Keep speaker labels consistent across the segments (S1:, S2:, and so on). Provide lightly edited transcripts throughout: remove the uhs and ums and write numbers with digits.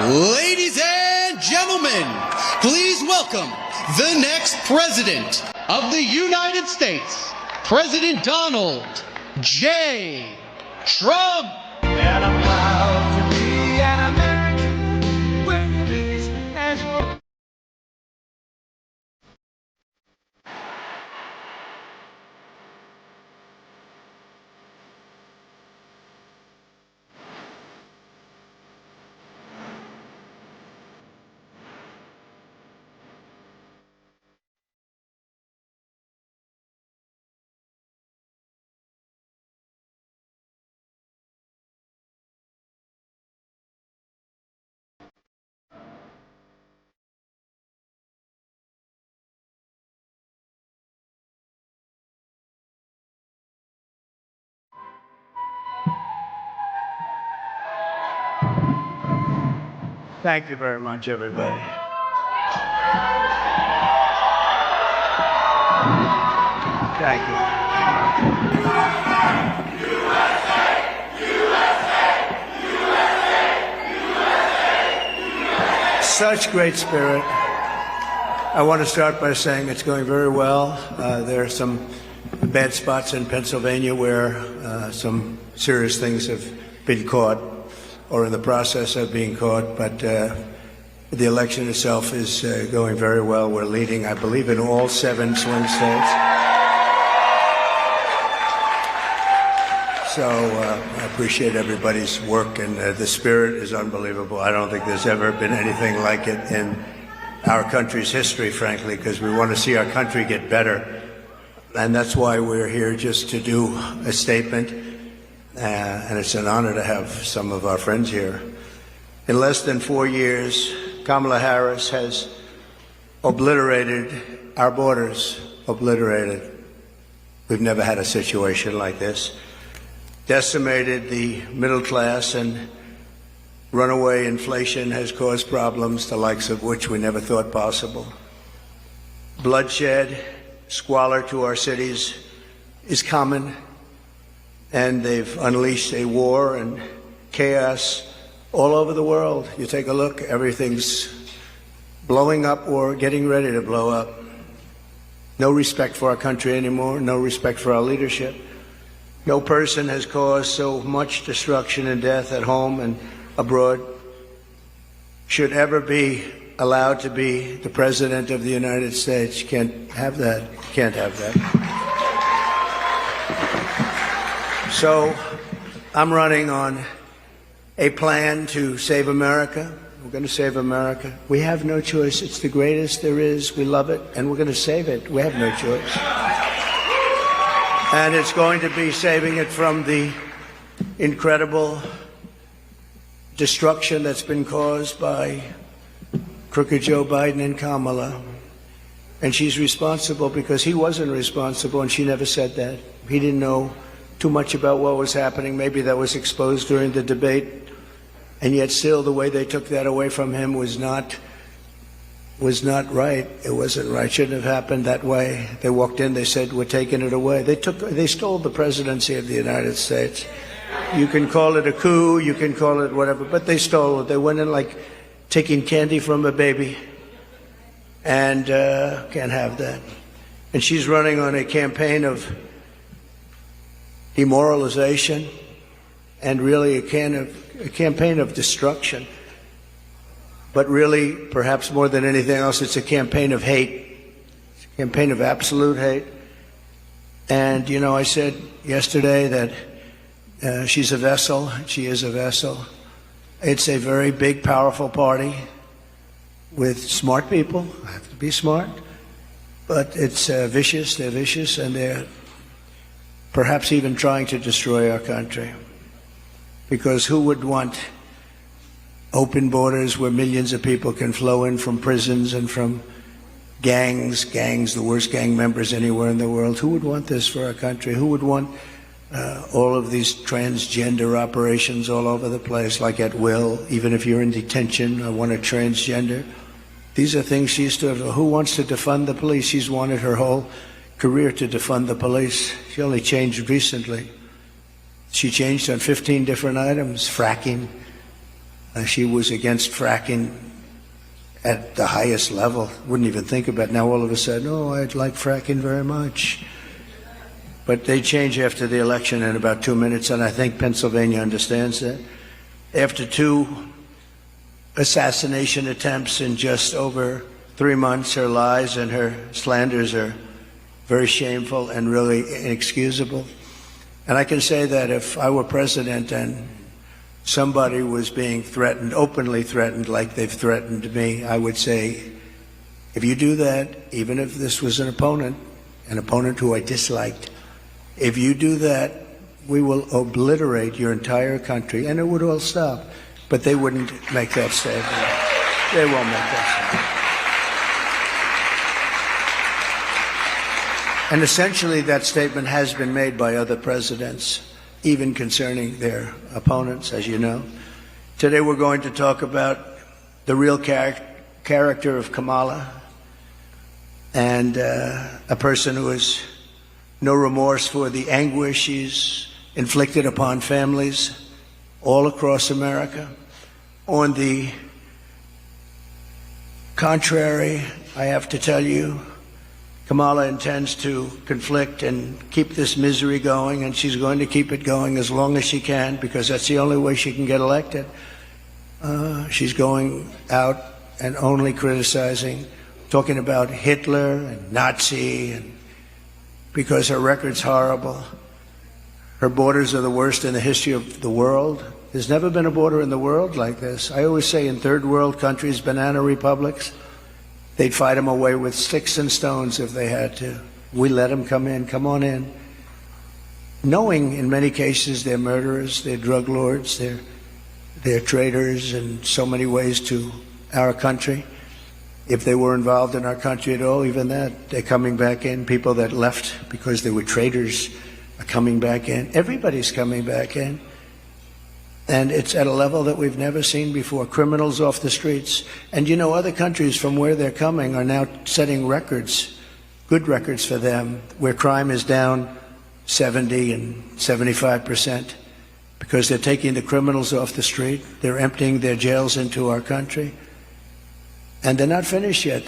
S1: Ladies and gentlemen, please welcome the next President of the United States, President Donald J. Trump. And I'm proud to be an American with this national.
S2: Thank you very much, everybody. Thank you. Such great spirit. I want to start by saying it's going very well. There are some bad spots in Pennsylvania where some serious things have been caught or in the process of being caught, but the election itself is going very well. We're leading, I believe, in all 7 swing states. So I appreciate everybody's work, and the spirit is unbelievable. I don't think there's ever been anything like it in our country's history, frankly, because we want to see our country get better. And that's why we're here, just to do a statement. And it's an honor to have some of our friends here. In less than 4 years, Kamala Harris has obliterated our borders, obliterated. We've never had a situation like this. Decimated the middle class, and runaway inflation has caused problems, the likes of which we never thought possible. Bloodshed, squalor to our cities is common. And they've unleashed a war and chaos all over the world. You take a look, everything's blowing up or getting ready to blow up. No respect for our country anymore, no respect for our leadership. No person has caused so much destruction and death at home and abroad should ever be allowed to be the President of the United States. Can't have that. Can't have that. So I'm running on a plan to save America. We're going to save America. We have no choice. It's the greatest there is. We love it, and we're going to save it. We have no choice. And it's going to be saving it from the incredible destruction that's been caused by crooked Joe Biden and Kamala. And she's responsible because he wasn't responsible, and she never said that. He didn't know too much about what was happening. Maybe that was exposed during the debate, and yet still the way they took that away from him was not right. It wasn't right. Shouldn't have happened that way. They walked in, they said, we're taking it away. They stole the presidency of the United States. You can call it a coup, you can call it whatever, but they stole it. They went in like taking candy from a baby, and can't have that. And she's running on a campaign of demoralization and really a campaign of destruction. But really, perhaps more than anything else, it's a campaign of hate. It's a campaign of absolute hate. And, you know, I said yesterday that she's a vessel. She is a vessel. It's a very big, powerful party with smart people. I have to be smart. But it's vicious. They're vicious, and they're perhaps even trying to destroy our country. Because who would want open borders where millions of people can flow in from prisons and from gangs, the worst gang members anywhere in the world? Who would want this for our country? Who would want all of these transgender operations all over the place, like at will? Even if you're in detention, I want a transgender. These are things she used to have. Who wants to defund the police? She's wanted her whole career to defund the police. She only changed recently. She changed on 15 different items: fracking, She was against fracking at the highest level. Wouldn't even think about it. Now all of a sudden, oh, I'd like fracking very much. But they change after the election in about 2 minutes, and I think Pennsylvania understands that. After 2 assassination attempts in just over 3 months, her lies and her slanders are very shameful and really inexcusable. And I can say that if I were president and somebody was being threatened, openly threatened like they've threatened me, I would say, if you do that, even if this was an opponent who I disliked, if you do that, we will obliterate your entire country, and it would all stop. But they wouldn't make that statement. They won't make that statement. And essentially that statement has been made by other presidents, even concerning their opponents, as you know. Today we're going to talk about the real character of Kamala, and a person who has no remorse for the anguish she's inflicted upon families all across America. On the contrary, I have to tell you, Kamala intends to conflict and keep this misery going, and she's going to keep it going as long as she can, because that's the only way she can get elected. She's going out and only criticizing, talking about Hitler and Nazi, and because her record's horrible. Her borders are the worst in the history of the world. There's never been a border in the world like this. I always say in third world countries, banana republics, they'd fight them away with sticks and stones if they had to. We let them come in, come on in. Knowing in many cases they're murderers, they're drug lords, they're traitors in so many ways to our country. If they were involved in our country at all, even that, they're coming back in. People that left because they were traitors are coming back in. Everybody's coming back in. And it's at a level that we've never seen before. Criminals off the streets. And you know, other countries from where they're coming are now setting records, good records for them, where crime is down 70 and 75%, because they're taking the criminals off the street. They're emptying their jails into our country. And they're not finished yet.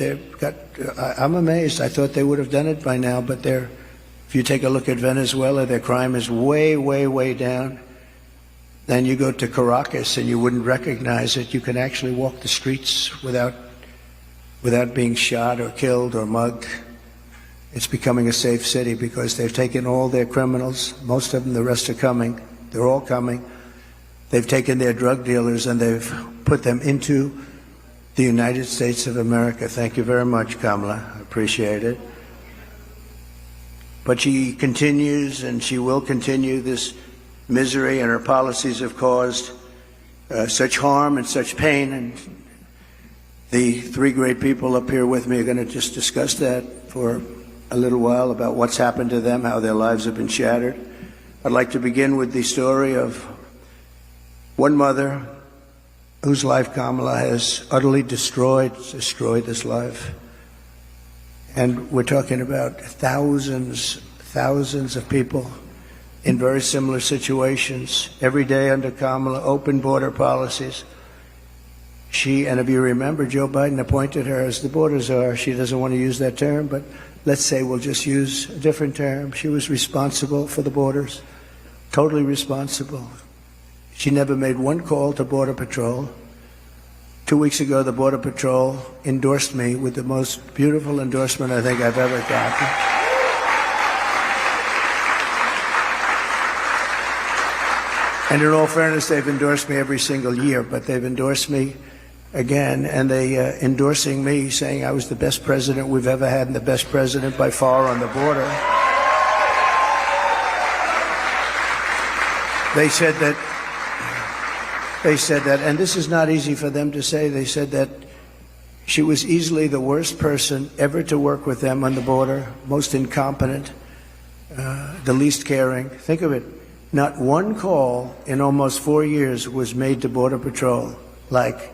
S2: I'm amazed. I thought they would have done it by now, but if you take a look at Venezuela, their crime is way, way, way down. Then you go to Caracas and you wouldn't recognize it. You can actually walk the streets without being shot or killed or mugged. It's becoming a safe city because they've taken all their criminals, most of them, the rest are coming. They're all coming. They've taken their drug dealers and they've put them into the United States of America. Thank you very much, Kamala. I appreciate it. But she continues, and she will continue this misery, and her policies have caused such harm and such pain. And the 3 great people up here with me are going to just discuss that for a little while, about what's happened to them, how their lives have been shattered. I'd like to begin with the story of one mother whose life Kamala has utterly destroyed this life. And we're talking about thousands of people in very similar situations. Every day under Kamala, open border policies. And if you remember, Joe Biden appointed her as the border czar. She doesn't want to use that term, but let's say we'll just use a different term. She was responsible for the borders, totally responsible. She never made one call to Border Patrol. 2 weeks ago, the Border Patrol endorsed me with the most beautiful endorsement I think I've ever gotten. And in all fairness, they've endorsed me every single year, but they've endorsed me again, and they endorsing me, saying I was the best president we've ever had and the best president by far on the border. They said that, and this is not easy for them to say, they said that she was easily the worst person ever to work with them on the border, most incompetent, the least caring. Think of it, not one call in almost 4 years was made to Border Patrol, like,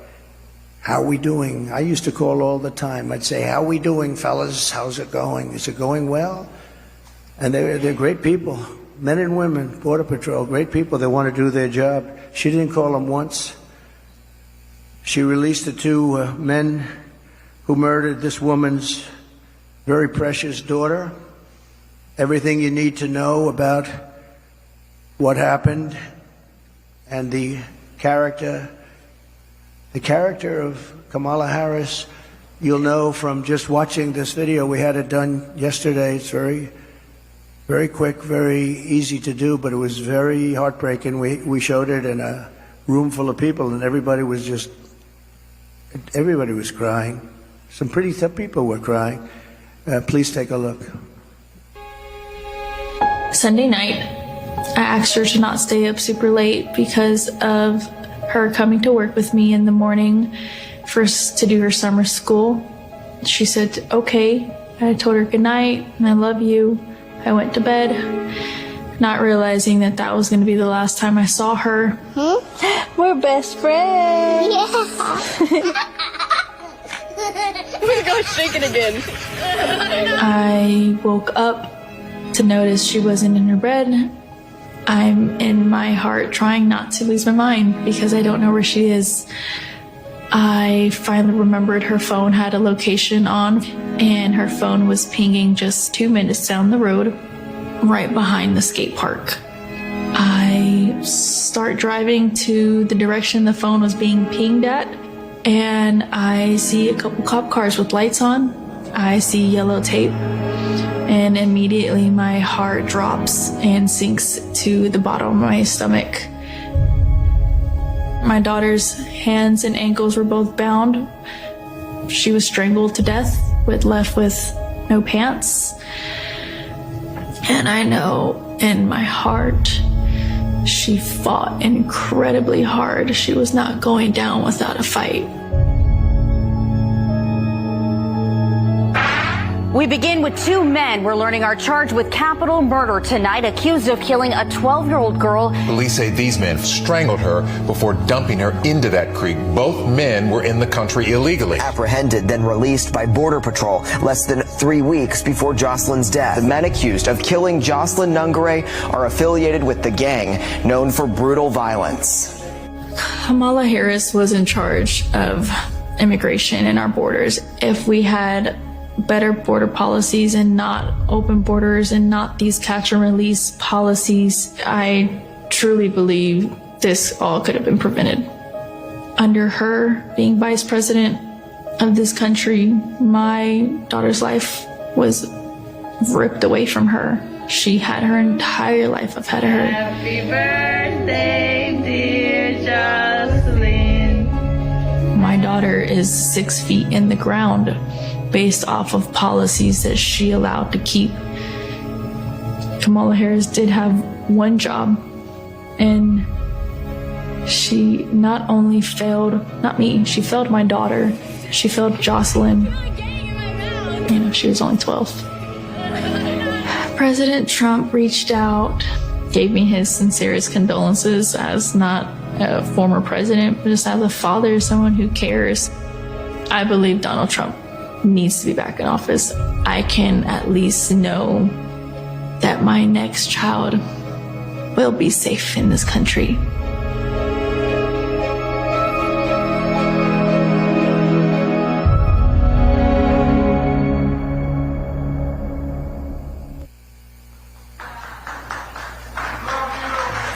S2: how are we doing? I used to call all the time. I'd say, how are we doing, fellas? How's it going? Is it going well? And they're great people. Men and women, Border Patrol, great people. They want to do their job. She didn't call them once. She released the two men who murdered this woman's very precious daughter. Everything you need to know about what happened and the character of Kamala Harris, you'll know from just watching this video. We had it done yesterday. It's very, very quick, very easy to do, but it was very heartbreaking. We showed it in a room full of people, and everybody was crying. Some pretty tough people were crying. Please take a look.
S3: Sunday night, I asked her to not stay up super late because of her coming to work with me in the morning to do her summer school. She said, okay. I told her good night and I love you. I went to bed, not realizing that that was going to be the last time I saw her.
S4: We're best friends.
S5: Yeah.
S4: I'm gonna go shake it again.
S3: I woke up to notice she wasn't in her bed. I'm in my heart trying not to lose my mind because I don't know where she is. I finally remembered her phone had a location on, and her phone was pinging just 2 minutes down the road, right behind the skate park. I start driving to the direction the phone was being pinged at, and I see a couple cop cars with lights on. I see yellow tape, and immediately my heart drops and sinks to the bottom of my stomach. My daughter's hands and ankles were both bound. She was strangled to death, left with no pants. And I know in my heart, she fought incredibly hard. She was not going down without a fight.
S6: We begin with two men we're learning are charged with capital murder tonight, accused of killing a 12-year-old girl.
S7: Police say these men strangled her before dumping her into that creek. Both men were in the country illegally.
S8: Apprehended, then released by Border Patrol less than 3 weeks before Jocelyn's death. The men accused of killing Jocelyn Nungare are affiliated with the gang known for brutal violence.
S3: Kamala Harris was in charge of immigration in our borders. If we had better border policies and not open borders and not these catch and release policies, I truly believe this all could have been prevented. Under her being vice president of this country, my daughter's life was ripped away from her. She had her entire life ahead of her.
S9: Happy birthday, dear Jocelyn.
S3: My daughter is 6 feet in the ground based off of policies that she allowed to keep. Kamala Harris did have one job, and she not only failed, not me, she failed my daughter. She failed Jocelyn. You know, she was only 12. President Trump reached out, gave me his sincerest condolences as not a former president, but just as a father, someone who cares. I believe Donald Trump needs to be back in office. I can at least know that my next child will be safe in this country.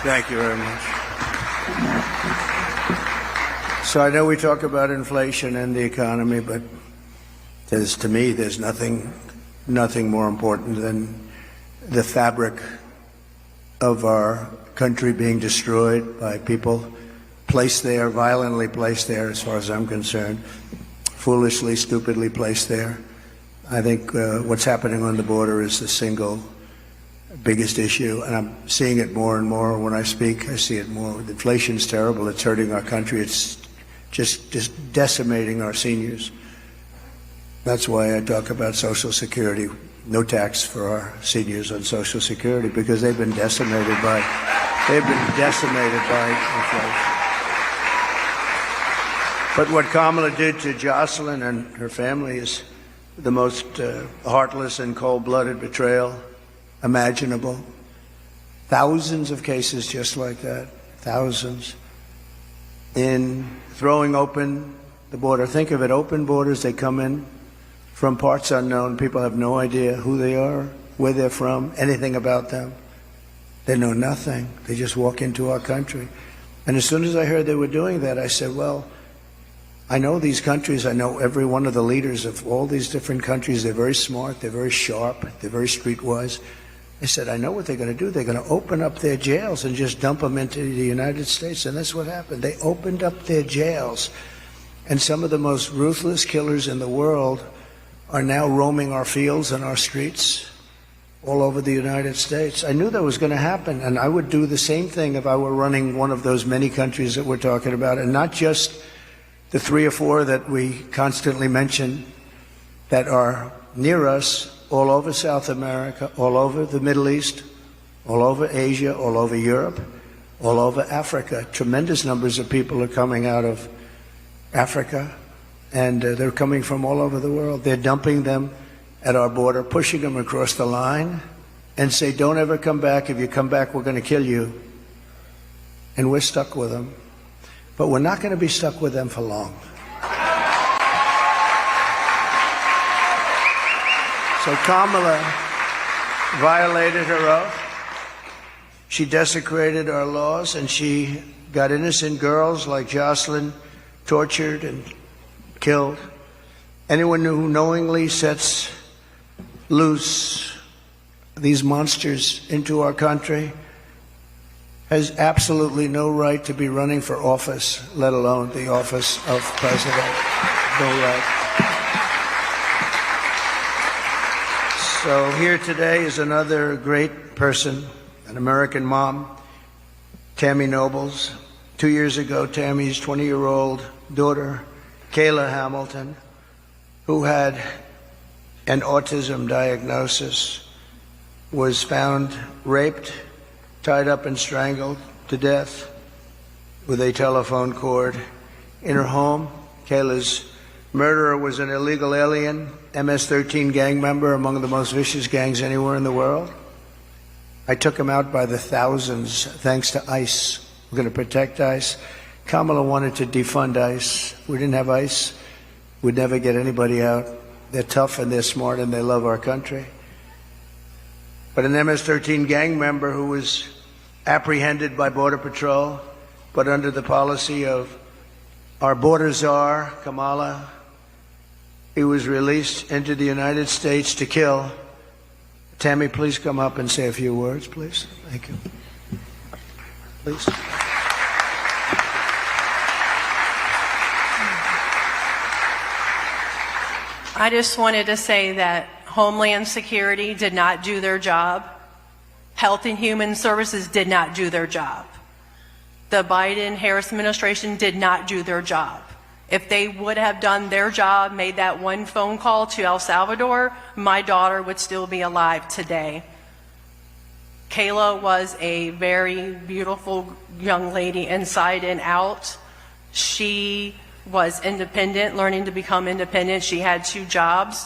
S2: Thank you very much. So I know we talk about inflation and the economy, but to me, there's nothing more important than the fabric of our country being destroyed by people placed there, violently placed there, as far as I'm concerned, foolishly, stupidly placed there. I think what's happening on the border is the single biggest issue, and I'm seeing it more and more when I speak. I see it more. Inflation's terrible. It's hurting our country. It's just decimating our seniors. That's why I talk about Social Security, no tax for our seniors on Social Security, because they've been decimated by inflation. But what Kamala did to Jocelyn and her family is the most heartless and cold-blooded betrayal imaginable. Thousands of cases just like that, thousands. in throwing open the border. Think of it, open borders. They come in from parts unknown. People have no idea who they are, where they're from, anything about them. They know nothing. They just walk into our country. And as soon as I heard they were doing that, I said, well, I know these countries. I know every one of the leaders of all these different countries. They're very smart. They're very sharp. They're very streetwise. I said, I know what they're going to do. They're going to open up their jails and just dump them into the United States. And that's what happened. They opened up their jails. And some of the most ruthless killers in the world are now roaming our fields and our streets all over the United States. I knew that was going to happen, and I would do the same thing if I were running one of those many countries that we're talking about, and not just the 3 or 4 that we constantly mention that are near us, all over South America, all over the Middle East, all over Asia, all over Europe, all over Africa. Tremendous numbers of people are coming out of Africa, and they're coming from all over the world. They're dumping them at our border, pushing them across the line, and say, don't ever come back. If you come back, we're going to kill you. And we're stuck with them. But we're not going to be stuck with them for long. So Kamala violated her oath. She desecrated our laws, and she got innocent girls like Jocelyn tortured and killed. Anyone who knowingly sets loose these monsters into our country has absolutely no right to be running for office, let alone the office of president. No right. So here today is another great person, an American mom, Tammy Nobles. 2 years ago, Tammy's 20-year-old daughter, Kayla Hamilton, who had an autism diagnosis, was found raped, tied up and strangled to death with a telephone cord in her home. Kayla's murderer was an illegal alien, MS-13 gang member, among the most vicious gangs anywhere in the world. I took him out by the thousands thanks to ICE. We're going to protect ICE. Kamala wanted to defund ICE. We didn't have ICE, we'd never get anybody out. They're tough and they're smart and they love our country. But an MS-13 gang member who was apprehended by Border Patrol, but under the policy of our border czar, Kamala, he was released into the United States to kill. Tammy, please come up and say a few words, please. Thank you. Please.
S5: I just wanted to say that Homeland Security did not do their job. Health and Human Services did not do their job. The Biden-Harris administration did not do their job. If they would have done their job, made that one phone call to El Salvador, my daughter would still be alive today. Kayla was a very beautiful young lady inside and out. She was independent, learning to become independent. She had 2 jobs.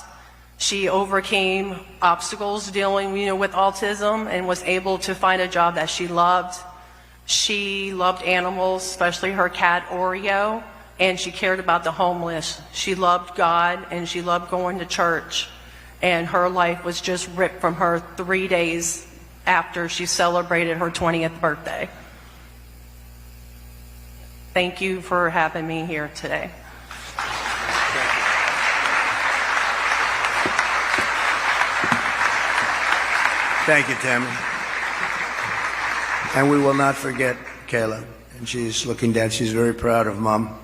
S5: She overcame obstacles dealing, with autism and was able to find a job that she loved. She loved animals, especially her cat Oreo, and she cared about the homeless. She loved God and she loved going to church. And her life was just ripped from her 3 days after she celebrated her 20th birthday. Thank you for having me here today.
S2: Thank you, Tammy. And we will not forget Kayla. And she's looking down. She's very proud of Mom.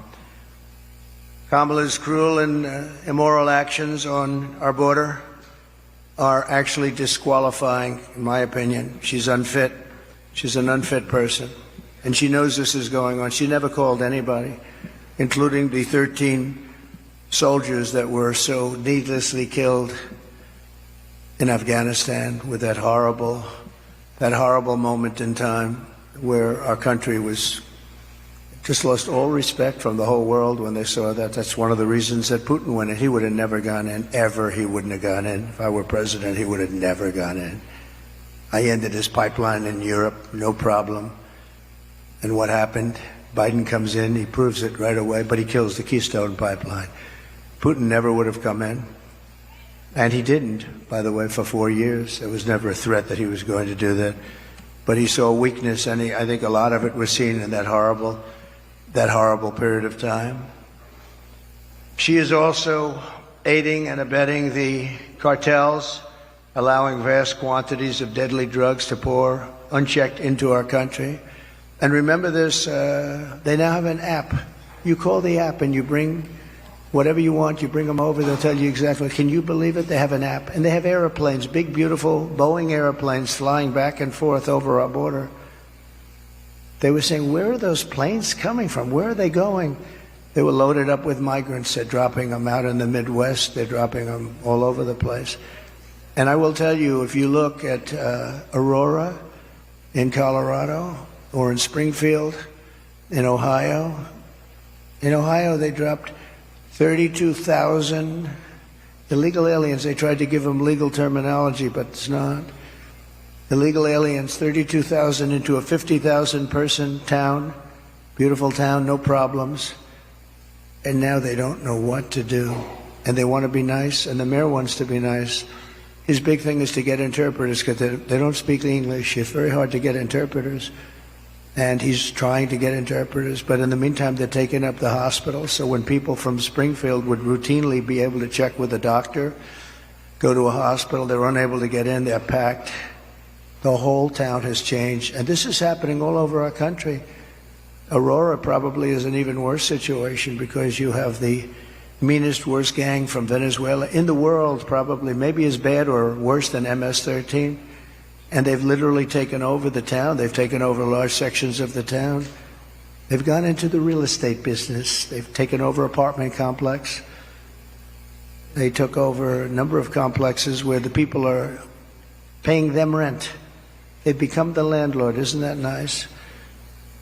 S2: Kamala's cruel and immoral actions on our border are actually disqualifying, in my opinion. She's unfit. She's an unfit person. And she knows this is going on. She never called anybody, including the 13 soldiers that were so needlessly killed in Afghanistan with that horrible moment in time where our country was just lost all respect from the whole world when they saw that. That's one of the reasons that Putin went in. He would have never gone in, ever. He wouldn't have gone in. If I were president, he would have never gone in. I ended his pipeline in Europe, no problem. And what happened? Biden comes in, he proves it right away, but he kills the Keystone Pipeline. Putin never would have come in. And he didn't, by the way, for 4 years. There was never a threat that he was going to do that. But he saw weakness, and I think a lot of it was seen in that horrible period of time. She is also aiding and abetting the cartels, allowing vast quantities of deadly drugs to pour unchecked into our country. And remember this, they now have an app. You call the app and you bring whatever you want, you bring them over, they'll tell you exactly. Can you believe it? They have an app. And they have airplanes, big, beautiful Boeing airplanes flying back and forth over our border. They were saying, where are those planes coming from? Where are they going? They were loaded up with migrants. They're dropping them out in the Midwest. They're dropping them all over the place. And I will tell you, if you look at Aurora in Colorado or in Springfield in Ohio they dropped 32,000 illegal aliens. They tried to give them legal terminology, but it's not. Illegal aliens, 32,000 into a 50,000 person town, beautiful town, no problems. And now they don't know what to do. And they want to be nice, and the mayor wants to be nice. His big thing is to get interpreters because they don't speak English. It's very hard to get interpreters. And he's trying to get interpreters, but in the meantime, they're taking up the hospital. So when people from Springfield would routinely be able to check with a doctor, go to a hospital, they're unable to get in, they're packed. The whole town has changed. And this is happening all over our country. Aurora probably is an even worse situation because you have the meanest, worst gang from Venezuela in the world, probably, maybe as bad or worse than MS-13. And they've literally taken over the town. They've taken over large sections of the town. They've gone into the real estate business. They've taken over apartment complex. They took over a number of complexes where the people are paying them rent. They've become the landlord. Isn't that nice?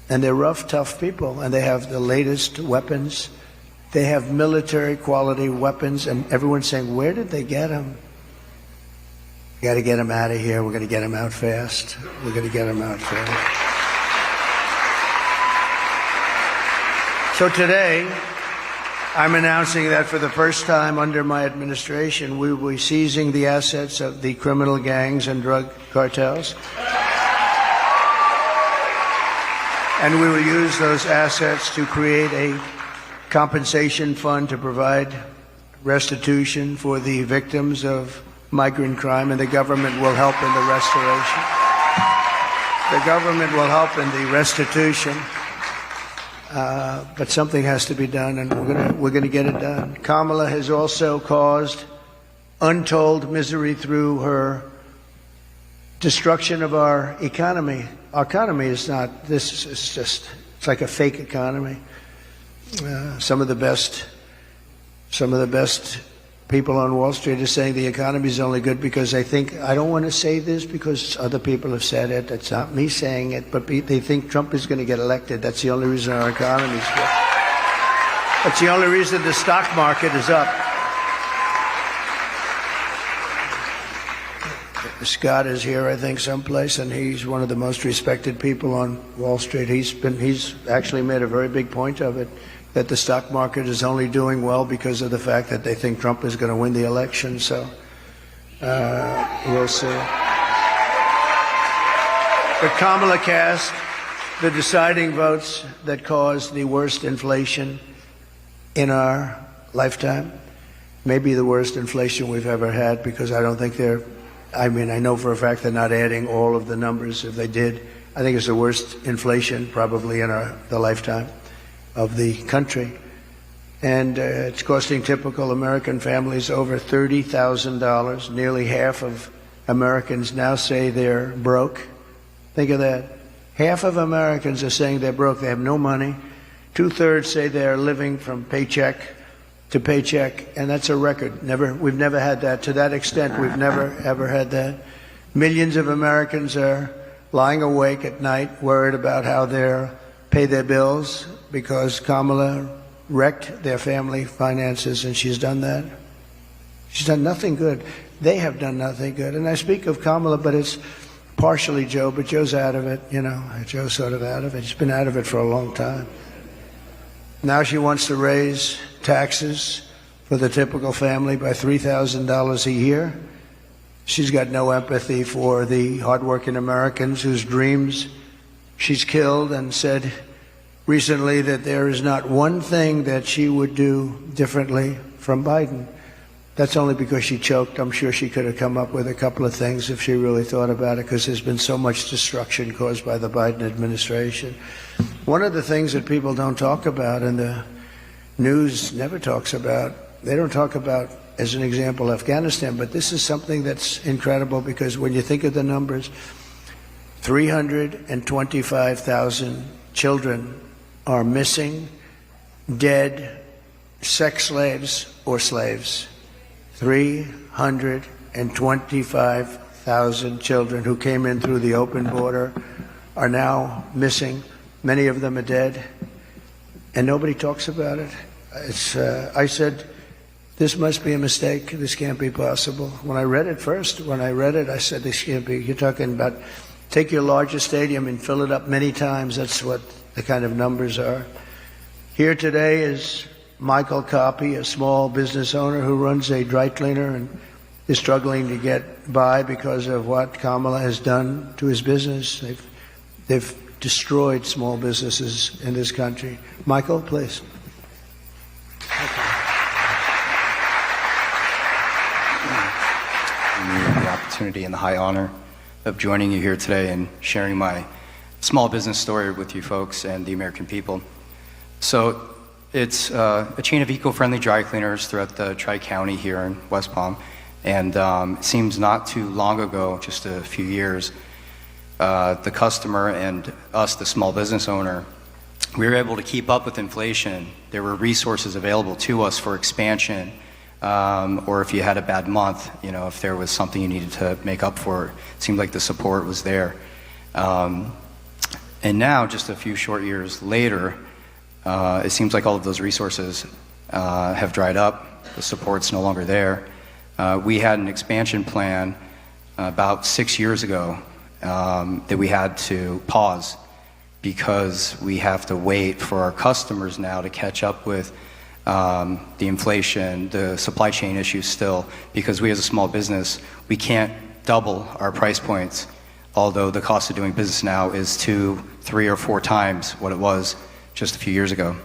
S2: And they're rough, tough people, and they have the latest weapons. They have military quality weapons, and everyone's saying, where did they get them? We got to get them out of here. We're going to get them out fast. We're going to get them out fast. So today, I'm announcing that for the first time under my administration, we will be seizing the assets of the criminal gangs and drug cartels. And we will use those assets to create a compensation fund to provide restitution for the victims of migrant crime, and the government will help in the restoration. The government will help in the restitution, but something has to be done, and we're going to get it done. Kamala has also caused untold misery through her destruction of our economy. Our economy is not. This is just. It's like a fake economy. Some of the best people on Wall Street are saying the economy is only good because they think, I don't want to say this because other people have said it. It's not me saying it, but they think Trump is going to get elected. That's the only reason our economy is good. That's the only reason the stock market is up. Scott is here, I think, someplace, and he's one of the most respected people on Wall Street. He's actually made a very big point of it, that the stock market is only doing well because of the fact that they think Trump is going to win the election. So we'll see. But Kamala cast the deciding votes that caused the worst inflation in our lifetime, maybe the worst inflation we've ever had, because I don't think I know for a fact they're not adding all of the numbers. If they did, I think it's the worst inflation probably in the lifetime of the country. And it's costing typical American families over $30,000. Nearly half of Americans now say they're broke. Think of that. Half of Americans are saying they're broke. They have no money. 2/3 say they're living from paycheck to paycheck, and that's a record. We've never had that to that extent. We've never ever had that. Millions of Americans are lying awake at night, worried about how they'll pay their bills because Kamala wrecked their family finances, and she's done that. She's done nothing good. They have done nothing good. And I speak of Kamala, but it's partially Joe, but Joe's out of it, you know. Joe's sort of out of it. He's been out of it for a long time. Now she wants to raise taxes for the typical family by $3,000 a year. She's got no empathy for the hardworking Americans whose dreams she's killed, and said recently that there is not one thing that she would do differently from Biden. That's only because she choked. I'm sure she could have come up with a couple of things if she really thought about it, because there's been so much destruction caused by the Biden administration. One of the things that people don't talk about, and the news never talks about, they don't talk about, as an example, Afghanistan, but this is something that's incredible, because when you think of the numbers, 325,000 children are missing, dead, sex slaves, or slaves. 325,000 children who came in through the open border are now missing. Many of them are dead, and nobody talks about it. I said, this must be a mistake. This can't be possible. When I read it first, I said, this can't be. You're talking about take your largest stadium and fill it up many times. That's what the kind of numbers are. Here today is Michael Copy, a small business owner who runs a dry cleaner and is struggling to get by because of what Kamala has done to his business. They've destroyed small businesses in this country. Michael, please.
S10: The opportunity and the high honor of joining you here today and sharing my small business story with you folks and the American people. So it's a chain of eco-friendly dry cleaners throughout the Tri-County here in West Palm, and it seems not too long ago, just a few years, the customer and us, the small business owner, we were able to keep up with inflation. There were resources available to us for expansion, or if you had a bad month, you know, if there was something you needed to make up for, it seemed like the support was there. And now, just a few short years later, it seems like all of those resources have dried up. The support's no longer there. We had an expansion plan about 6 years ago that we had to pause because we have to wait for our customers now to catch up with the inflation, the supply chain issues still, because we as a small business, we can't double our price points, although the cost of doing business now is 2, 3, or 4 times what it was just a few years ago.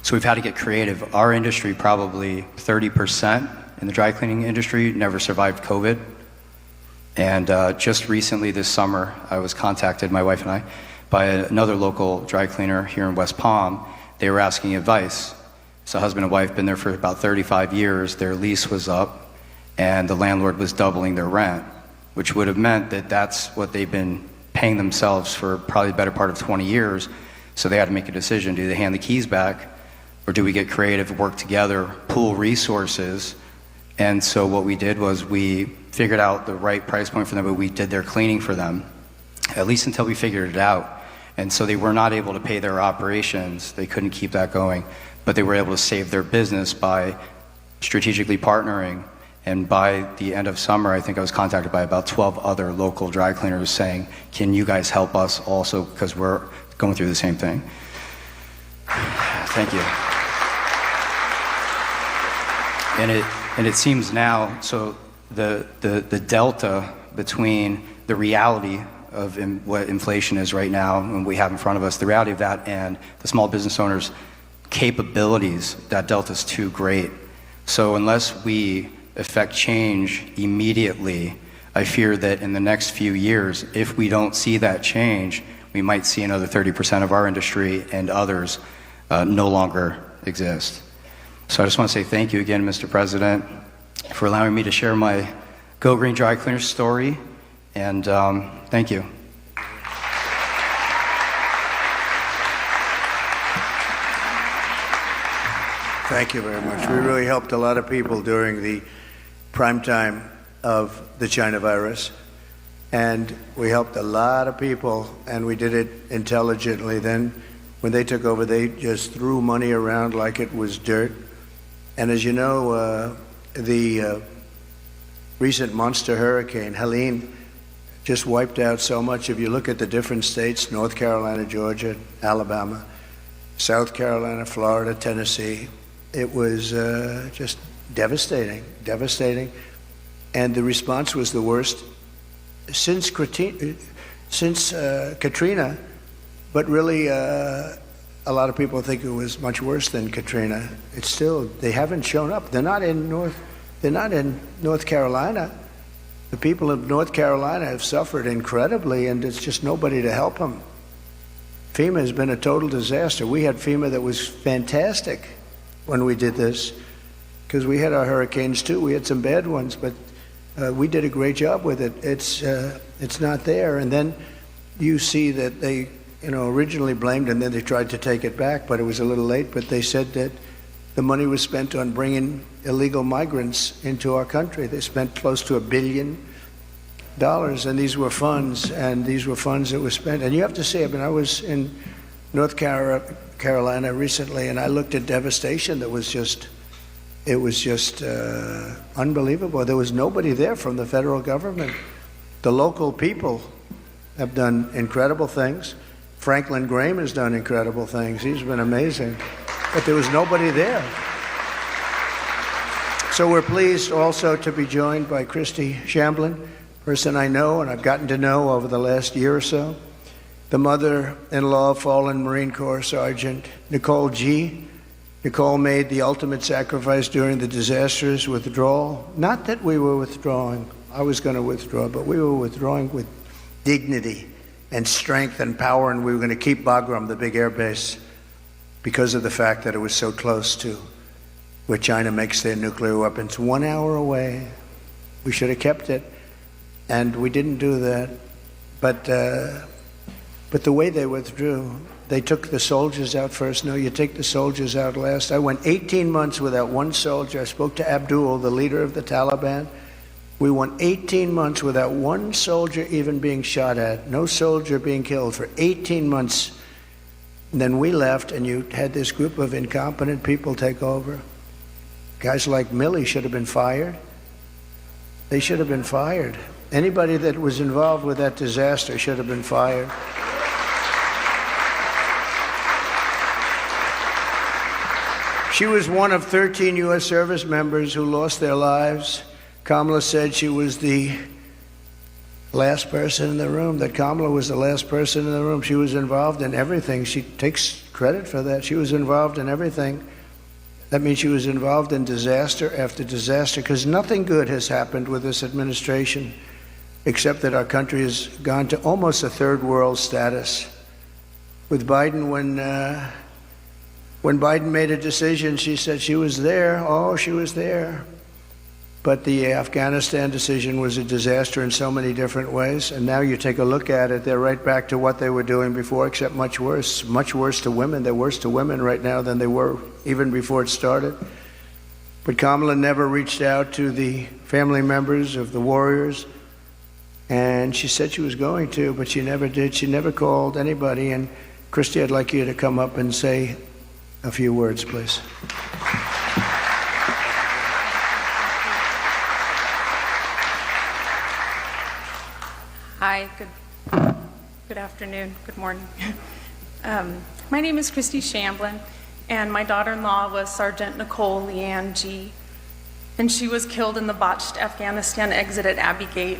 S10: So we've had to get creative. Our industry, probably 30% in the dry cleaning industry, never survived COVID. And just recently this summer, I was contacted, my wife and I, by another local dry cleaner here in West Palm. They were asking advice. So husband and wife been there for about 35 years. Their lease was up, and the landlord was doubling their rent, which would have meant that that's what they've been paying themselves for probably the better part of 20 years. So they had to make a decision. Do they hand the keys back, or do we get creative, work together, pool resources? And so what we did was we figured out the right price point for them, but we did their cleaning for them, at least until we figured it out. And so they were not able to pay their operations. They couldn't keep that going, but they were able to save their business by strategically partnering. And by the end of summer, I think I was contacted by about 12 other local dry cleaners saying, can you guys help us also, because we're going through the same thing. Thank you. And it seems now, so the delta between the reality of what inflation is right now and we have in front of us, the reality of that and the small business owners' capabilities, that delta is too great. So unless we effect change immediately, I fear that in the next few years, if we don't see that change, we might see another 30% of our industry and others no longer exist. So I just want to say thank you again, Mr. President, for allowing me to share my Go Green Dry Cleaner story, and thank you.
S2: Thank you very much. We really helped a lot of people during the prime time of the China virus. And we helped a lot of people, and we did it intelligently. Then when they took over, they just threw money around like it was dirt. And as you know, the recent monster hurricane, Helene, just wiped out so much. If you look at the different states, North Carolina, Georgia, Alabama, South Carolina, Florida, Tennessee, it was just devastating. And the response was the worst since Katrina, but really a lot of people think it was much worse than Katrina. It's still, they haven't shown up. They're not in North Carolina. The people of North Carolina have suffered incredibly, and there's just nobody to help them. FEMA has been a total disaster. We had FEMA that was fantastic when we did this, because we had our hurricanes too. We had some bad ones, but we did a great job with it. It's not there. And then you see that they, originally blamed, and then they tried to take it back, but it was a little late. But they said that the money was spent on bringing illegal migrants into our country. They spent close to $1 billion, and these were funds that were spent. And you have to say, I was in North Carolina recently, and I looked at devastation that was just, unbelievable. There was nobody there from the federal government. The local people have done incredible things. Franklin Graham has done incredible things. He's been amazing. But there was nobody there. So we're pleased also to be joined by Christy Shamblin, person I know and I've gotten to know over the last year or so, the mother-in-law of fallen Marine Corps Sergeant Nicole G. Nicole made the ultimate sacrifice during the disastrous withdrawal. Not that we were withdrawing. I was going to withdraw, but we were withdrawing with dignity and strength and power, and we were going to keep Bagram, the big air base, because of the fact that it was so close to where China makes their nuclear weapons. 1 hour away. We should have kept it, and we didn't do that. But the way they withdrew, they took the soldiers out first. No, you take the soldiers out last. I went 18 months without one soldier. I spoke to Abdul, the leader of the Taliban. We went 18 months without one soldier even being shot at, no soldier being killed for 18 months. And then we left, and you had this group of incompetent people take over. Guys like Milley should have been fired. They should have been fired. Anybody that was involved with that disaster should have been fired. She was one of 13 U.S. service members who lost their lives. Kamala said she was the last person in the room, that Kamala was the last person in the room. She was involved in everything. She takes credit for that. She was involved in everything. That means she was involved in disaster after disaster, because nothing good has happened with this administration, except that our country has gone to almost a third world status. With Biden, when Biden made a decision, she said she was there. Oh, she was there. But the Afghanistan decision was a disaster in so many different ways. And now you take a look at it, they're right back to what they were doing before, except much worse to women. They're worse to women right now than they were even before it started. But Kamala never reached out to the family members of the warriors. And she said she was going to, but she never did. She never called anybody. And Christy, I'd like you to come up and say a few words, please.
S11: Hi, good afternoon, good morning. My name is Christy Shamblin, and my daughter-in-law was Sergeant Nicole Leanne G., and she was killed in the botched Afghanistan exit at Abbey Gate.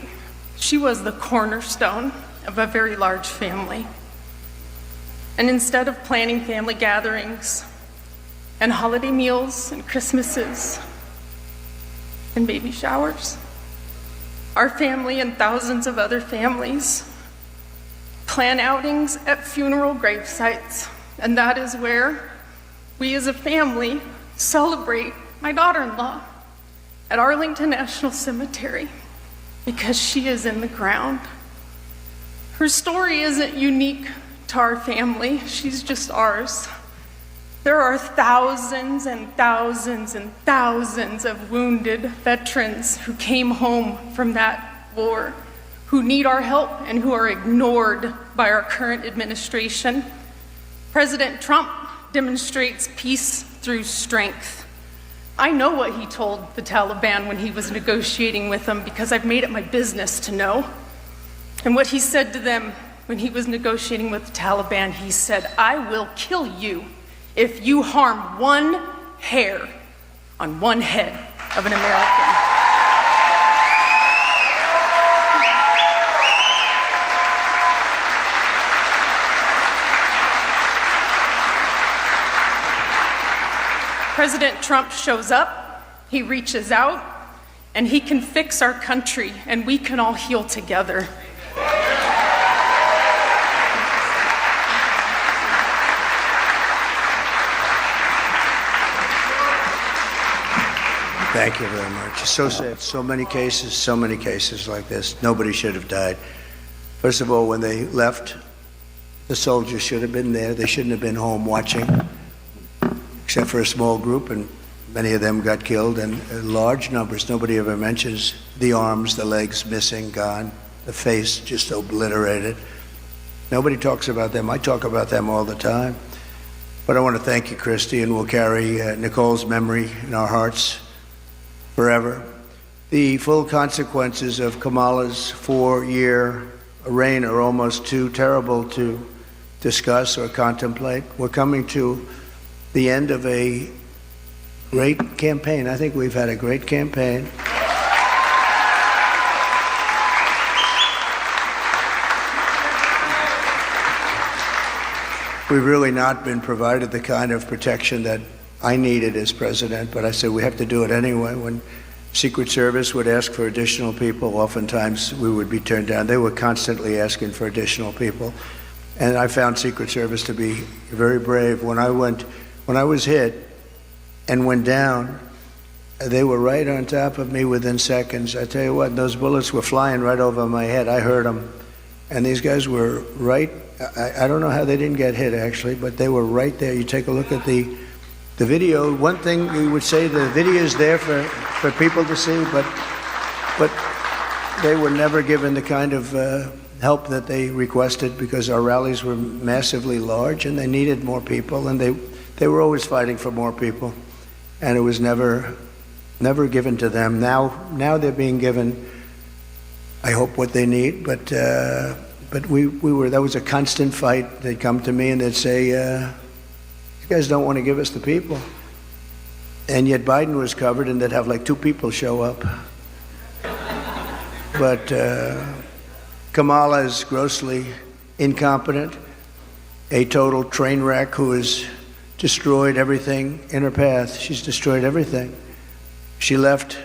S11: She was the cornerstone of a very large family. And instead of planning family gatherings and holiday meals and Christmases and baby showers, our family and thousands of other families plan outings at funeral grave sites, and that is where we as a family celebrate my daughter-in-law at Arlington National Cemetery, because she is in the ground. Her story isn't unique to our family, she's just ours. There are thousands and thousands and thousands of wounded veterans who came home from that war, who need our help and who are ignored by our current administration. President Trump demonstrates peace through strength. I know what he told the Taliban when he was negotiating with them, because I've made it my business to know. And what he said to them when he was negotiating with the Taliban, he said, "I will kill you if you harm one hair on one head of an American." President Trump shows up, he reaches out, and he can fix our country, and we can all heal together.
S2: Thank you very much. It's so sad. So many cases like this. Nobody should have died. First of all, when they left, the soldiers should have been there. They shouldn't have been home watching, except for a small group, and many of them got killed, and large numbers. Nobody ever mentions the arms, the legs missing, gone, the face just obliterated. Nobody talks about them. I talk about them all the time. But I want to thank you, Christy, and we'll carry Nicole's memory in our hearts forever. The full consequences of Kamala's 4-year reign are almost too terrible to discuss or contemplate. We're coming to the end of a great campaign. I think we've had a great campaign. We've really not been provided the kind of protection that I needed as president, but I said we have to do it anyway. When Secret Service would ask for additional people, oftentimes we would be turned down. They were constantly asking for additional people. And I found Secret Service to be very brave. When I was hit and went down, they were right on top of me within seconds. I tell you what, those bullets were flying right over my head. I heard them. And these guys were right. I don't know how they didn't get hit, actually, but they were right there. You take a look at the video. One thing we would say, the video is there for people to see, but they were never given the kind of help that they requested, because our rallies were massively large and they needed more people, and they were always fighting for more people, and it was never given to them. Now they're being given, I hope, what they need, but we were, that was a constant fight. They'd come to me and they'd say, you guys don't want to give us the people. And yet Biden was covered, and they'd have like 2 people show up. But Kamala is grossly incompetent, a total train wreck who has destroyed everything in her path. She's destroyed everything. She left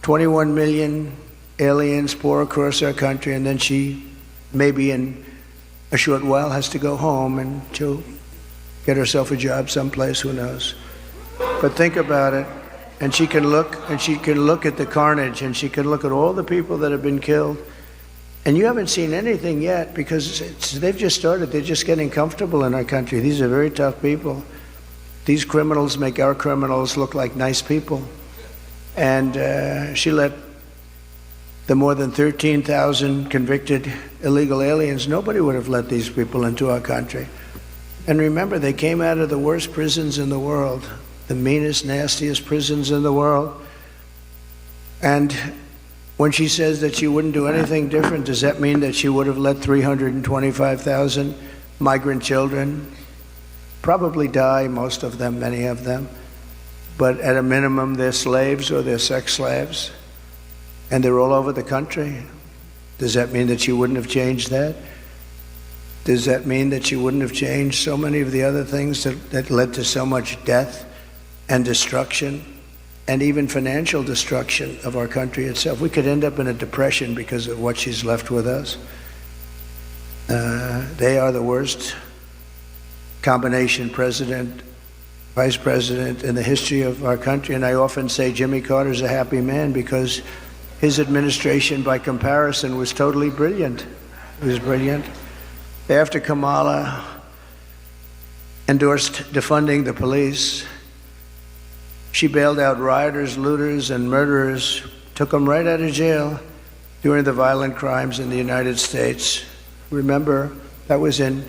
S2: 21 million aliens pour across our country, and then she, maybe in a short while, has to go home, and she'll get herself a job someplace, who knows. But think about it, and she can look at the carnage, and she can look at all the people that have been killed. And you haven't seen anything yet, because they've just started. They're just getting comfortable in our country. These are very tough people. These criminals make our criminals look like nice people. And she let the more than 13,000 convicted illegal aliens, nobody would have let these people into our country. And remember, they came out of the worst prisons in the world, the meanest, nastiest prisons in the world. And when she says that she wouldn't do anything different, does that mean that she would have let 325,000 migrant children probably die, most of them, many of them, but at a minimum they're slaves or they're sex slaves, and they're all over the country? Does that mean that she wouldn't have changed that? Does that mean that she wouldn't have changed so many of the other things that led to so much death and destruction, and even financial destruction of our country itself? We could end up in a depression because of what she's left with us. They are the worst combination, president, vice president, in the history of our country. And I often say Jimmy Carter's a happy man, because his administration, by comparison, was totally brilliant. It was brilliant. After Kamala endorsed defunding the police, she bailed out rioters, looters, and murderers, took them right out of jail during the violent crimes in the United States. Remember, that was in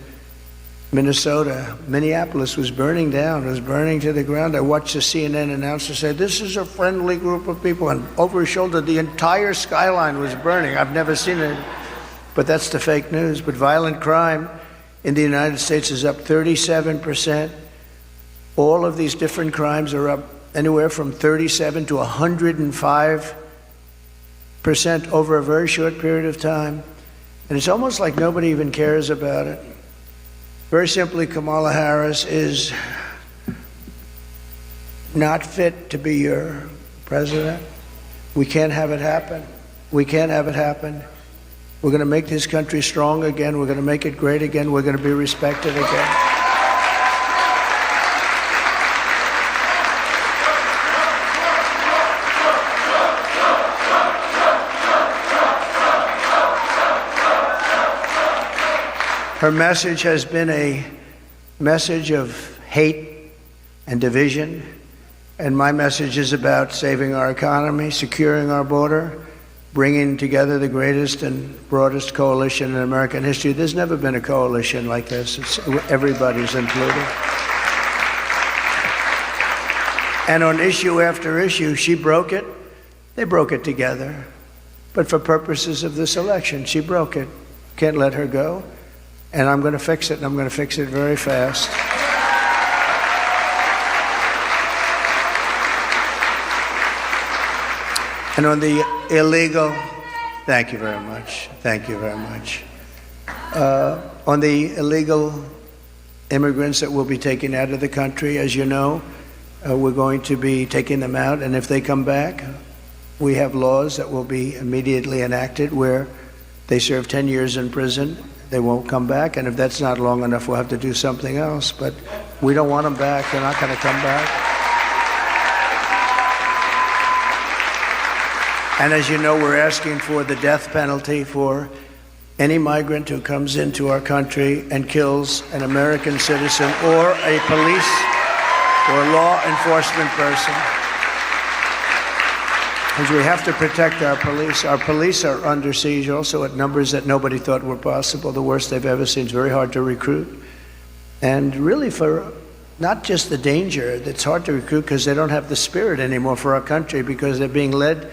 S2: Minnesota. Minneapolis was burning down. It was burning to the ground. I watched the CNN announcer say, "This is a friendly group of people," and over his shoulder, the entire skyline was burning. I've never seen but that's the fake news. But violent crime in the United States is up 37%. All of these different crimes are up anywhere from 37 to 105% over a very short period of time. And it's almost like nobody even cares about it. Very simply, Kamala Harris is not fit to be your president. We can't have it happen. We can't have it happen. We're going to make this country strong again. We're going to make it great again. We're going to be respected again. Her message has been a message of hate and division, and my message is about saving our economy, securing our border, bringing together the greatest and broadest coalition in American history. There's never been a coalition like this. Everybody's included. And on issue after issue, she broke it. They broke it together. But for purposes of this election, she broke it. Can't let her go. And I'm going to fix it, and I'm going to fix it very fast. And on the illegal, thank you very much. Thank you very much. On the illegal immigrants that will be taken out of the country, as you know, we're going to be taking them out. And if they come back, we have laws that will be immediately enacted where they serve 10 years in prison. They won't come back, and if that's not long enough, we'll have to do something else. But we don't want them back. They're not going to come back. And as you know, we're asking for the death penalty for any migrant who comes into our country and kills an American citizen or a police or law enforcement person. Because we have to protect our police. Our police are under siege also at numbers that nobody thought were possible, the worst they've ever seen. It's very hard to recruit. And really for not just the danger, it's hard to recruit because they don't have the spirit anymore for our country because they're being led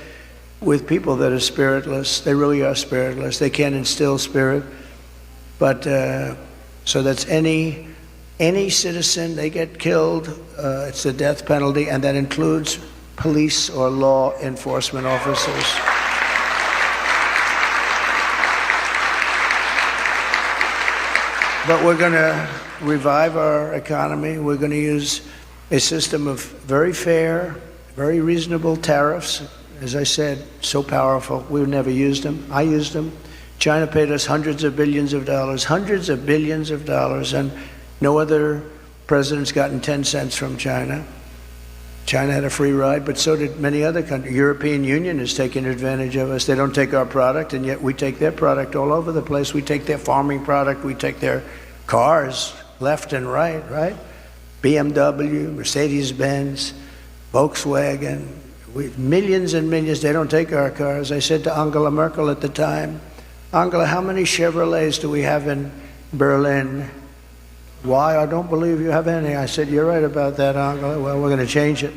S2: with people that are spiritless. They really are spiritless. They can't instill spirit. But so that's any citizen, they get killed, it's the death penalty, and that includes police or law enforcement officers. But we're going to revive our economy. We're going to use a system of very fair, very reasonable tariffs. As I said, so powerful. We've never used them. I used them. China paid us hundreds of billions of dollars, and no other president's gotten 10 cents from China. China had a free ride, but so did many other countries. European Union is taking advantage of us. They don't take our product, and yet we take their product all over the place. We take their farming product. We take their cars left and right, right? BMW, Mercedes-Benz, Volkswagen, millions and millions. They don't take our cars. I said to Angela Merkel at the time, Angela, how many Chevrolets do we have in Berlin? Why? I don't believe you have any. I said, you're right about that, Angela. Well, we're going to change it.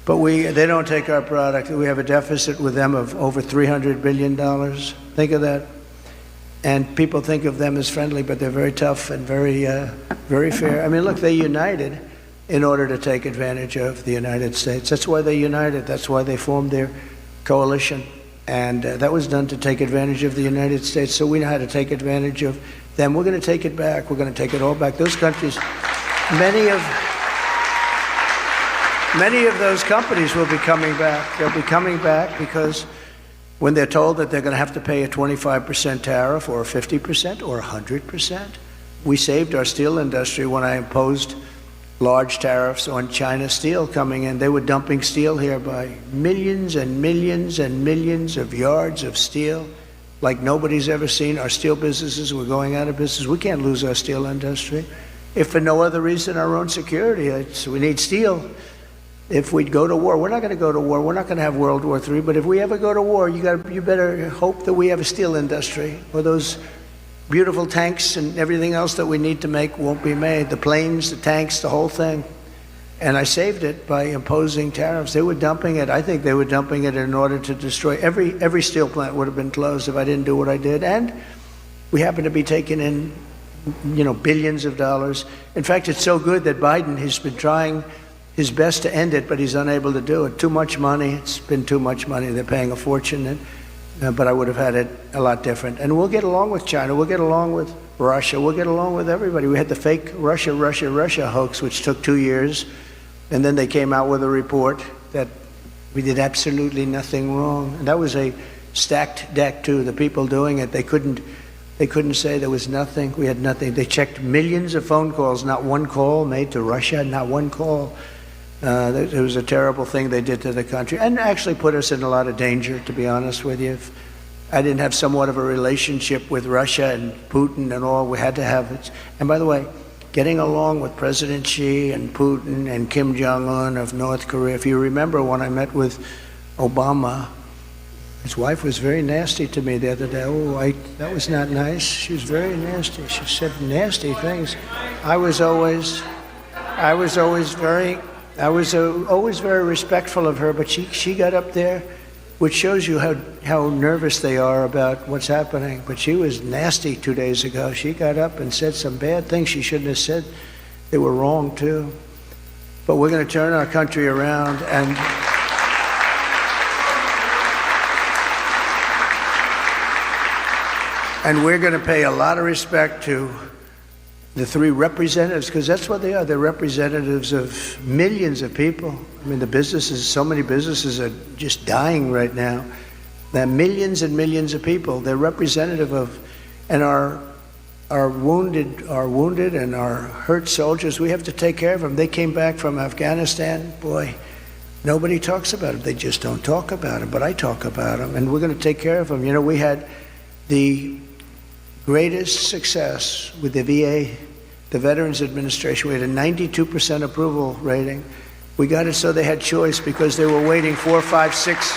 S2: But they don't take our product. We have a deficit with them of over $300 billion. Think of that. And people think of them as friendly, but they're very tough and very fair. I mean, look, they united in order to take advantage of the United States. That's why they united. That's why they formed their coalition. And that was done to take advantage of the United States. So we know how to take advantage of them. We're going to take it back. We're going to take it all back. Those countries, many of those companies will be coming back. They'll be coming back because when they're told that they're going to have to pay a 25% tariff or 50% or 100%, we saved our steel industry when I imposed large tariffs on China steel coming in. They were dumping steel here by millions and millions and millions of yards of steel like nobody's ever seen. Our steel businesses were going out of business. We can't lose our steel industry. If for no other reason, our own security. We need steel. If we'd go to war, we're not going to go to war. We're not going to have World War III. But if we ever go to war, you better hope that we have a steel industry, or those beautiful tanks and everything else that we need to make won't be made. The planes, the tanks, the whole thing. And I saved it by imposing tariffs. They were dumping it. I think they were dumping it in order to destroy. Every steel plant would have been closed if I didn't do what I did. And we happen to be taking in, billions of dollars. In fact, it's so good that Biden has been trying his best to end it, but he's unable to do it. Too much money. It's been too much money. They're paying a fortune. But I would have had it a lot different. And we'll get along with China. We'll get along with Russia. We'll get along with everybody. We had the fake Russia hoax, which took 2 years. And then they came out with a report that we did absolutely nothing wrong. And that was a stacked deck, too. The people doing it, they couldn't say there was nothing. We had nothing. They checked millions of phone calls, not one call made to Russia, not one call. It was a terrible thing they did to the country, and actually put us in a lot of danger, to be honest with you. If I didn't have somewhat of a relationship with Russia and Putin and all, we had to have it. And by the way, getting along with President Xi and Putin and Kim Jong-un of North Korea. If you remember when I met with Obama, his wife was very nasty to me the other day. That was not nice. She was very nasty. She said nasty things. I was always very respectful of her, but she got up there, which shows you how nervous they are about what's happening. But she was nasty 2 days ago. She got up and said some bad things she shouldn't have said. They were wrong, too. But we're going to turn our country around, and we're going to pay a lot of respect to the three representatives, because that's what they are. They're representatives of millions of people. I mean, so many businesses are just dying right now. There are millions and millions of people. They're representative of, and our wounded and our hurt soldiers, we have to take care of them. They came back from Afghanistan. Boy, nobody talks about them. They just don't talk about them, but I talk about them, and we're going to take care of them. We had the greatest success with the VA, the Veterans Administration. We had a 92% approval rating. We got it so they had choice, because they were waiting 4 or 5, 6.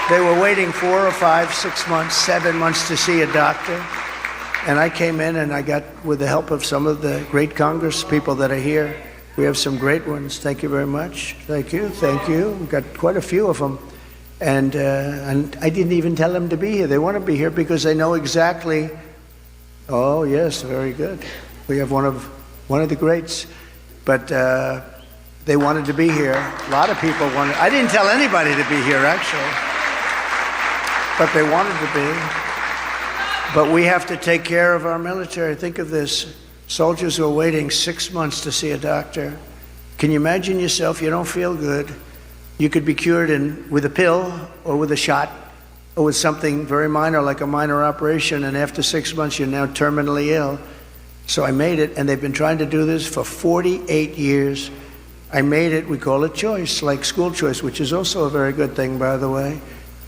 S2: They were waiting 4 or 5, 6 months, 7 months to see a doctor. And I came in and I got, with the help of some of the great Congress people that are here, we have some great ones. Thank you very much. Thank you. We've got quite a few of them. And I didn't even tell them to be here. They want to be here because they know exactly. Oh, yes, very good. We have one of the greats. But they wanted to be here. A lot of people wanted. I didn't tell anybody to be here, actually. But they wanted to be. But we have to take care of our military. Think of this. Soldiers who are waiting 6 months to see a doctor. Can you imagine yourself? You don't feel good. You could be cured with a pill or with a shot or with something very minor, like a minor operation, and after 6 months you're now terminally ill. So I made it, and they've been trying to do this for 48 years. I made it. We call it choice, like school choice, which is also a very good thing, by the way.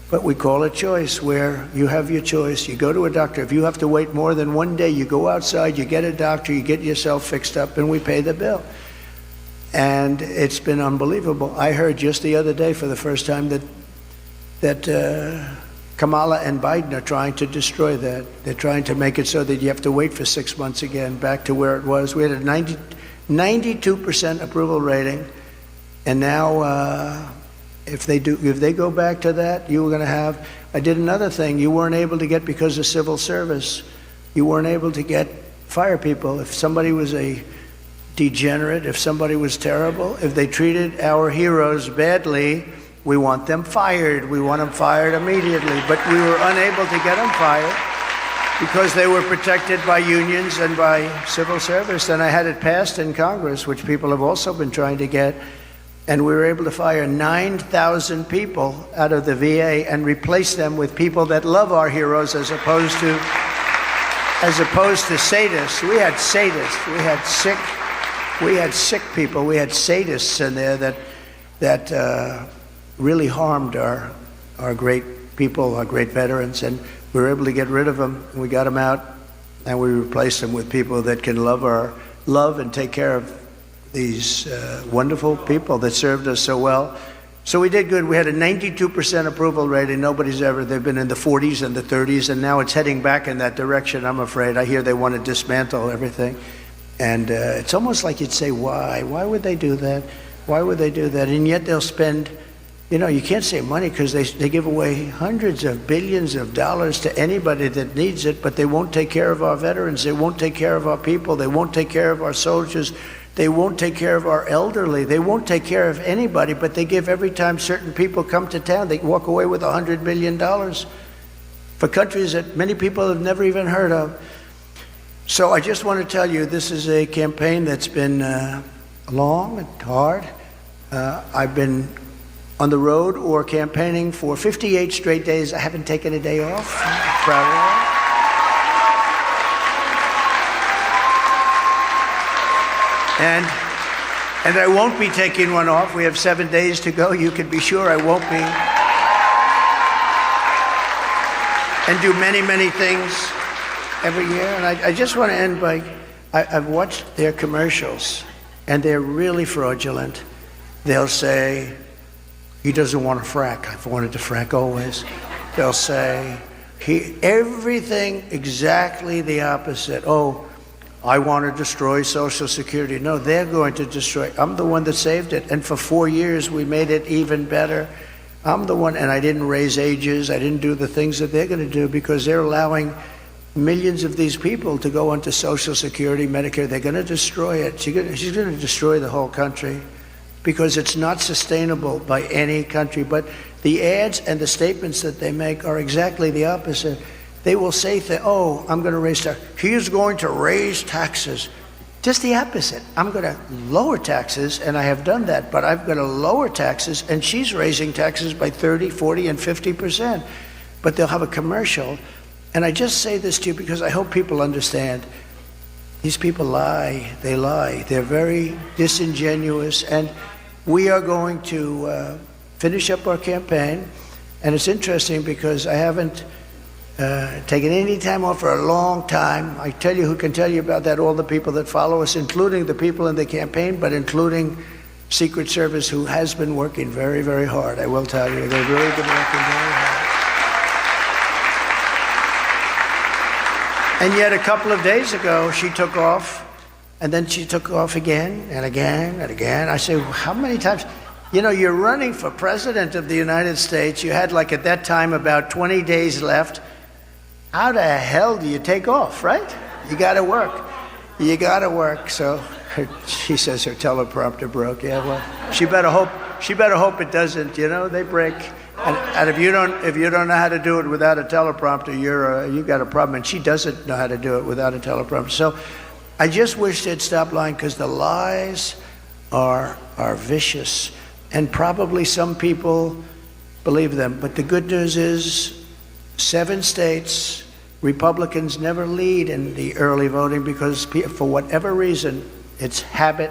S2: But we call it choice, where you have your choice. You go to a doctor. If you have to wait more than 1 day, you go outside, you get a doctor, you get yourself fixed up, and we pay the bill. And it's been unbelievable. I heard just the other day for the first time that Kamala and Biden are trying to destroy that. They're trying to make it so that you have to wait for 6 months again, back to where it was. We had a 92% approval rating, and now if they go back to that, you were going to have. I did another thing you weren't able to get because of civil service. You weren't able to fire people if somebody was a degenerate, if somebody was terrible, if they treated our heroes badly. We want them fired. We want them fired immediately. But we were unable to get them fired because they were protected by unions and by civil service. And I had it passed in Congress, which people have also been trying to get. And we were able to fire 9,000 people out of the VA and replace them with people that love our heroes, as opposed to sadists. We had sadists. We had sick people. We had sadists in there that really harmed our great people, our great veterans, and we were able to get rid of them. We got them out, and we replaced them with people that can love and take care of these wonderful people that served us so well. So we did good. We had a 92% approval rating. They've been in the 40s and the 30s, and now it's heading back in that direction, I'm afraid. I hear they want to dismantle everything. And it's almost like you'd say, why? Why would they do that? Why would they do that? And yet they'll spend, you can't say money because they give away hundreds of billions of dollars to anybody that needs it, but they won't take care of our veterans. They won't take care of our people. They won't take care of our soldiers. They won't take care of our elderly. They won't take care of anybody, but they give every time certain people come to town, they walk away with $100 million for countries that many people have never even heard of. So I just want to tell you, this is a campaign that's been long and hard. I've been on the road or campaigning for 58 straight days. I haven't taken a day off. I'm proud of that. And I won't be taking one off. We have 7 days to go. You can be sure I won't be. And do many, many things every year. And I just want to end by, I've watched their commercials, and they're really fraudulent. They'll say, he doesn't want to frack. I've wanted to frack always. They'll say, everything exactly the opposite. Oh, I want to destroy Social Security. No, they're going to destroy. I'm the one that saved it. And for 4 years, we made it even better. I'm the one, and I didn't raise ages. I didn't do the things that they're going to do because they're allowing millions of these people to go onto Social Security, Medicare. They're going to destroy it. She's going to destroy the whole country because it's not sustainable by any country. But the ads and the statements that they make are exactly the opposite. They will say, oh, I'm going to raise taxes. He is going to raise taxes. Just the opposite. I'm going to lower taxes, and I have done that, but I'm going to lower taxes, and she's raising taxes by 30, 40, and 50%. But they'll have a commercial. And I just say this to you because I hope people understand. These people lie. They lie. They're very disingenuous. And we are going to finish up our campaign. And it's interesting because I haven't taken any time off for a long time. I tell you who can tell you about that, all the people that follow us, including the people in the campaign, but including Secret Service, who has been working very, very hard. I will tell you, they've really been working very hard. And yet a couple of days ago, she took off, and then she took off again and again and again. I say, how many times? You're running for president of the United States. You had, like, at that time, about 20 days left. How the hell do you take off, right? You got to work. You got to work. So she says her teleprompter broke. Yeah, well, she better hope it doesn't. They break. And if you don't know how to do it without a teleprompter, you got a problem. And she doesn't know how to do it without a teleprompter. So I just wish they'd stop lying because the lies are vicious, and probably some people believe them. But the good news is 7 states, Republicans never lead in the early voting because for whatever reason, it's habit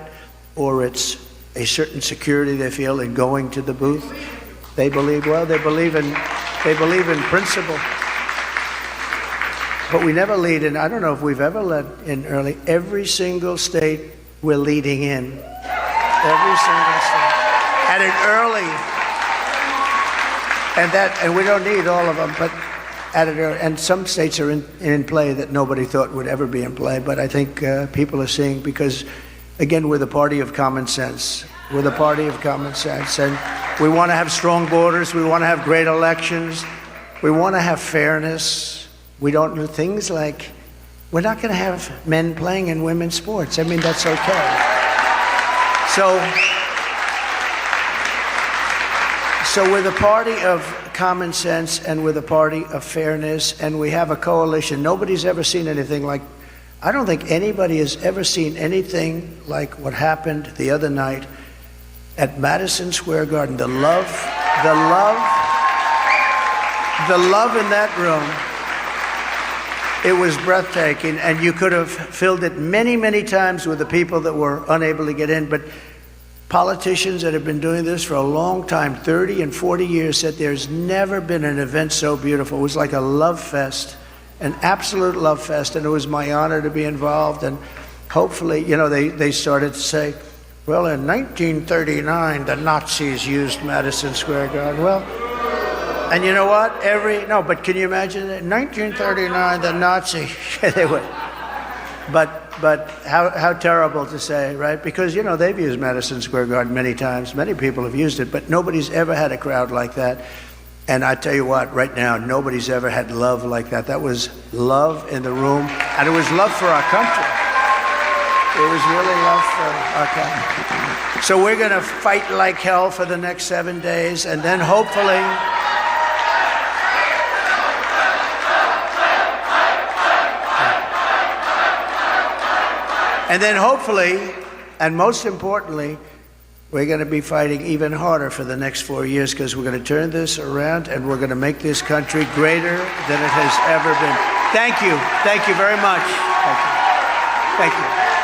S2: or it's a certain security they feel in going to the booth. They believe in principle. But we never lead in. I don't know if we've ever led in early. Every single state we're leading in. Every single state. At an early. And we don't need all of them, but at an early. And some states are in play that nobody thought would ever be in play. But I think people are seeing, because again, we're the party of common sense. We're the party of common sense. And we want to have strong borders. We want to have great elections. We want to have fairness. We don't do things like, we're not going to have men playing in women's sports. I mean, that's okay. So we're the party of common sense, and we're the party of fairness, and we have a coalition. Nobody's ever seen anything like, I don't think anybody has ever seen anything like what happened the other night at Madison Square Garden. The love in that room, it was breathtaking, and you could have filled it many, many times with the people that were unable to get in. But politicians that have been doing this for a long time, 30 and 40 years, said there's never been an event so beautiful. It was like a love fest, an absolute love fest, and it was my honor to be involved. And hopefully, they started to say, well, in 1939, the Nazis used Madison Square Garden. Well, and you know what? But can you imagine that? In 1939, the Nazis, they would. But but how terrible to say, right? Because, you know, they've used Madison Square Garden many times. Many people have used it, but nobody's ever had a crowd like that. And I tell you what, right now, nobody's ever had love like that. That was love in the room, and it was love for our country. It was really love for our country. So we're going to fight like hell for the next 7 days, and then hopefully... And then hopefully, and most importantly, we're going to be fighting even harder for the next 4 years, because we're going to turn this around and we're going to make this country greater than it has ever been. Thank you. Thank you very much. Thank you. Thank you.